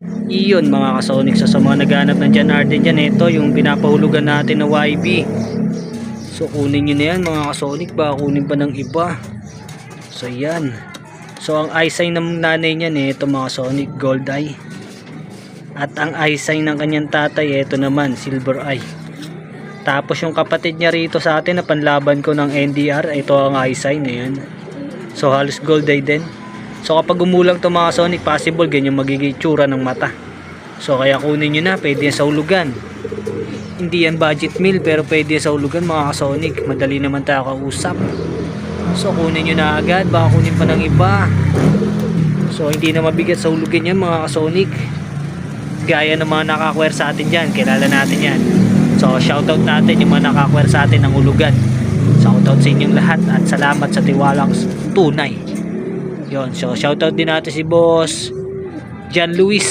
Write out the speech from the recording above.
Iyon mga kasonic, so sa mga naghanap ng John Arden dyan, ito yung pinapahulugan natin na YB. So kunin nyo na yan mga kasonic, baka kunin pa ng iba. So yan. So ang eye sign ng nanay niyan ito mga kasonic, gold eye. At ang eye sign ng kanyang tatay, ito naman, silver eye. Tapos yung kapatid niya rito sa atin na panlaban ko ng NDR, ito ang eye sign na yan. So halos gold eye din. So kapag umulang to mga kasonic, possible ganyan magiging tsura ng mata. So kaya kunin nyo na, pwede yan sa hulugan. Hindi yan budget meal pero pwede yan sa hulugan mga kasonic. Madali naman tayo kausap. So kunin nyo na agad, baka kunin pa ng iba. So hindi na mabigat sa hulugan yan mga kasonic. Gaya ng mga nakakware sa atin dyan, kilala natin yan. So shoutout natin yung mga nakakware sa atin ng hulugan. Shoutout sa inyong lahat at salamat sa tiwalang tunay. Yon, so shoutout din natin si Boss John Luis